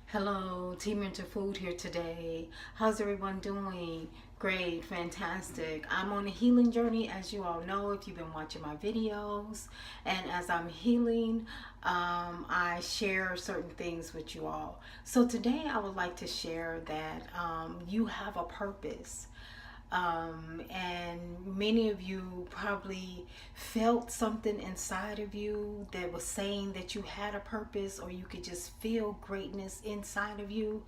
Hello, Team Into Food here today. How's everyone doing? Great, fantastic. I'm on a healing journey, as you all know if you've been watching my videos. And as I'm healing, I share certain things with you all. So today I would like to share that you have a purpose. And many of you probably felt something inside of you that was saying that you had a purpose, or you could just feel greatness inside of you,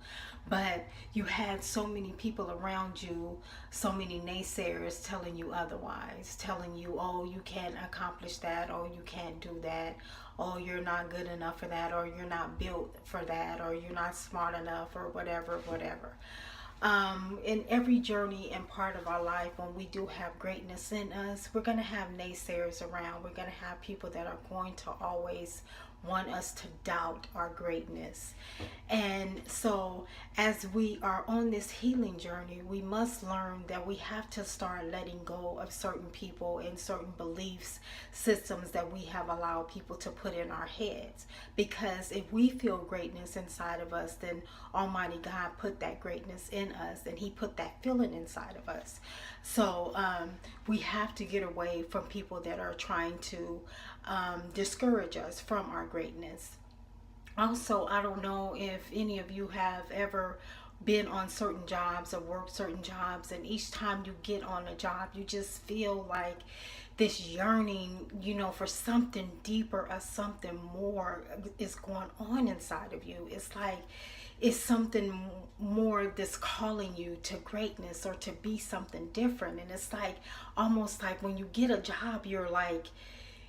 but you had so many people around you, so many naysayers telling you otherwise, telling you, oh, you can't accomplish that, or you can't do that, oh, you're not good enough for that, or you're not built for that, or you're not smart enough, or whatever. In every journey and part of our life, when we do have greatness in us, we're going to have naysayers around. We're going to have people that are going to always want us to doubt our greatness. And so, as we are on this healing journey, we must learn that we have to start letting go of certain people and certain beliefs, systems that we have allowed people to put in our heads. Because if we feel greatness inside of us, then Almighty God put that greatness in us, and He put that feeling inside of us. So we have to get away from people that are trying to discourage us from our greatness. Also, I don't know if any of you have ever been on certain jobs or worked certain jobs, and each time you get on a job, you just feel like this yearning, for something deeper or something more is going on inside of you. It's like it's something more that's calling you to greatness or to be something different. And it's like almost like when you get a job, you're like,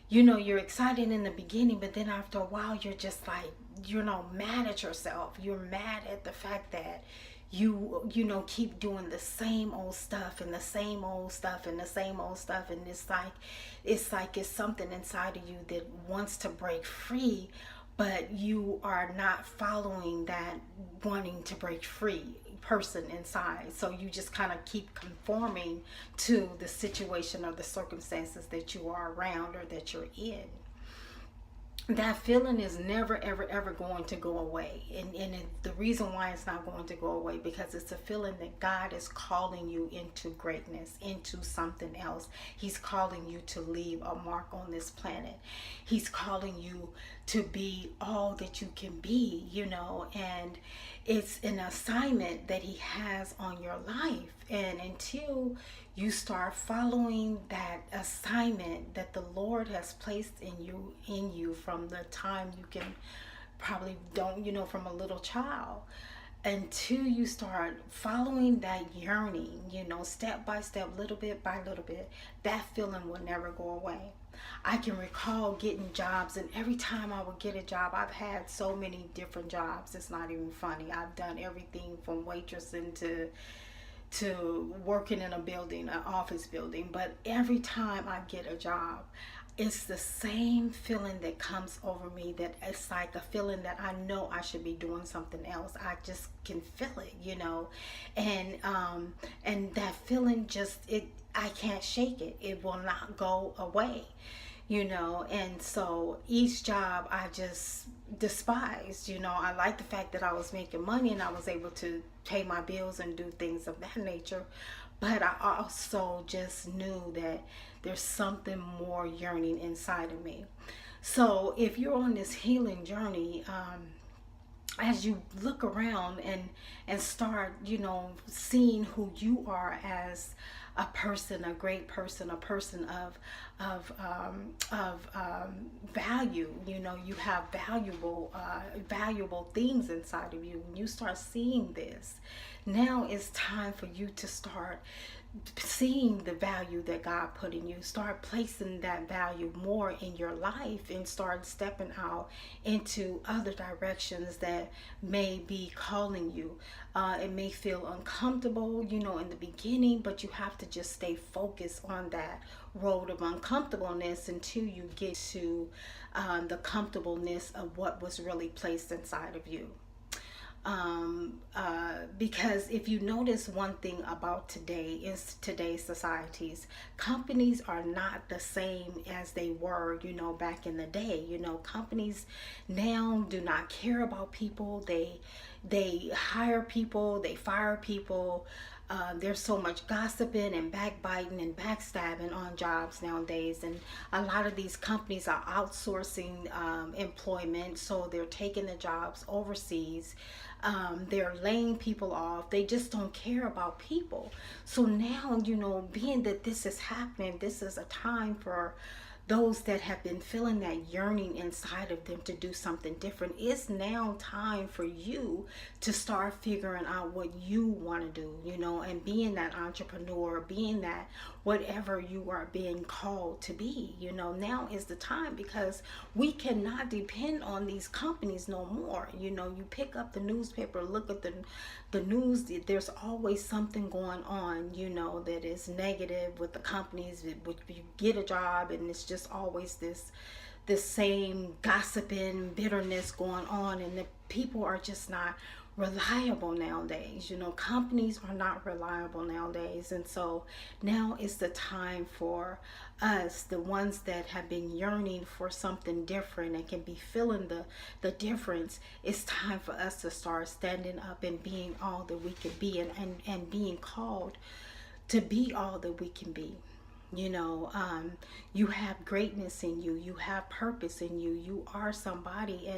you're excited in the beginning, but then after a while, you're just like, mad at yourself. You're mad at the fact that keep doing the same old stuff and the same old stuff and the same old stuff. And it's something inside of you that wants to break free, but you are not following that wanting to break free person inside. So you just kind of keep conforming to the situation or the circumstances that you are around or that you're in. That feeling is never ever going to go away, the reason why it's not going to go away, because it's a feeling that God is calling you into greatness, into something else. He's calling you to leave a mark on this planet. He's calling you to be all that you can be, and it's an assignment that He has on your life. And until you start following that assignment that the Lord has placed in you from the time you can probably don't, from a little child, until you start following that yearning, step by step, little bit by little bit, that feeling will never go away. I can recall getting jobs, and every time I would get a job, I've had so many different jobs. It's not even funny. I've done everything from waitressing to working in a building, an office building. But every time I get a job, it's the same feeling that comes over me, that it's like a feeling that I know I should be doing something else. I just can feel it, and that feeling I can't shake it. It will not go away. And so each job I just despised. I like the fact that I was making money and I was able to pay my bills and do things of that nature, but I also just knew that there's something more yearning inside of me. So if you're on this healing journey, as you look around and start seeing who you are as a person, a great person, a person of value. You have valuable things inside of you. When you start seeing this, now it's time for you to start seeing the value that God put in you. Start placing that value more in your life, and start stepping out into other directions that may be calling you. It may feel uncomfortable, in the beginning, but you have to just stay focused on that road of uncomfortableness until you get to the comfortableness of what was really placed inside of you. Because if you notice one thing about today is today's societies, companies are not the same as they were, back in the day. Companies now do not care about people. They hire people, they fire people. There's so much gossiping and backbiting and backstabbing on jobs nowadays, and a lot of these companies are outsourcing employment, so they're taking the jobs overseas. They're laying people off. They just don't care about people. So now, being that this is happening, this is a time for those that have been feeling that yearning inside of them to do something different. It's now time for you to start figuring out what you want to do, and being that entrepreneur, being that whatever you are being called to be. Now is the time, because we cannot depend on these companies no more. You pick up the newspaper, look at the news, there's always something going on, that is negative with the companies. You get a job and it's just always this same gossiping, bitterness going on, and the people are just not reliable nowadays. Companies are not reliable nowadays. And so now is the time for us, the ones that have been yearning for something different and can be feeling the difference. It's time for us to start standing up and being all that we can be, and being called to be all that we can be. You have greatness in you. You have purpose in you. You are somebody,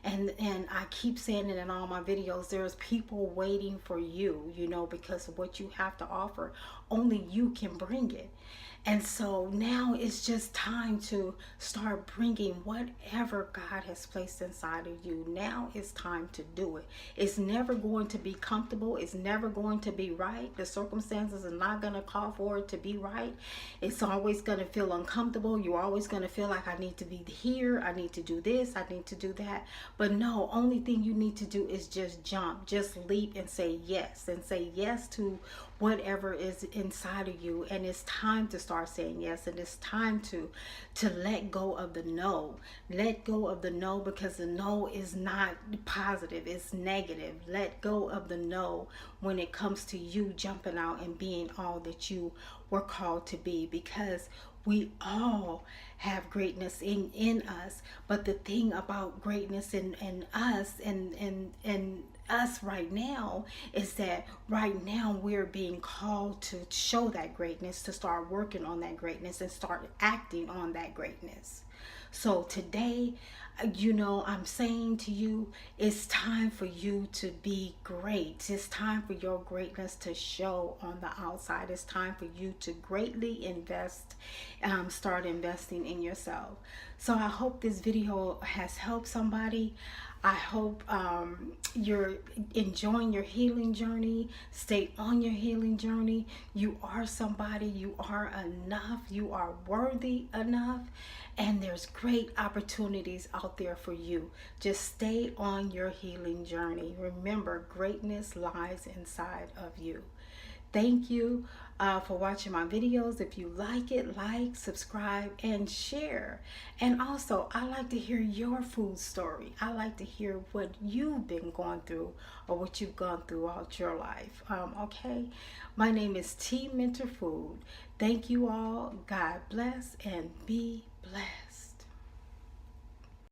and I keep saying it in all my videos. There's people waiting for you, because of what you have to offer. Only you can bring it. And so now it's just time to start bringing whatever God has placed inside of you. Now it's time to do it. It's never going to be comfortable. It's never going to be right. The circumstances are not going to call for it to be right. It's always going to feel uncomfortable. You're always going to feel like, I need to be here. I need to do this. I need to do that. But no, only thing you need to do is just jump, just leap and say yes, to whatever is inside of you. And it's time to start saying yes, and it's time to let go of the no. Let go of the no, because the no is not positive, it's negative. Let go of the no when it comes to you jumping out and being all that you were called to be, because we all have greatness in us. But the thing about greatness in us and us right now is that right now we're being called to show that greatness, to start working on that greatness and start acting on that greatness. So today, I'm saying to you, it's time for you to be great. It's time for your greatness to show on the outside. It's time for you to greatly invest, start investing in yourself. So I hope this video has helped somebody. I hope you're enjoying your healing journey. Stay on your healing journey. You are somebody. You are enough. You are worthy enough. And there's great opportunities out there for you. Just stay on your healing journey. Remember, greatness lies inside of you. Thank you for watching my videos. If you like it, like, subscribe, and share. And also, I like to hear your food story. I like to hear what you've been going through or what you've gone throughout your life. Okay? My name is T Mentor Food. Thank you all. God bless and be blessed.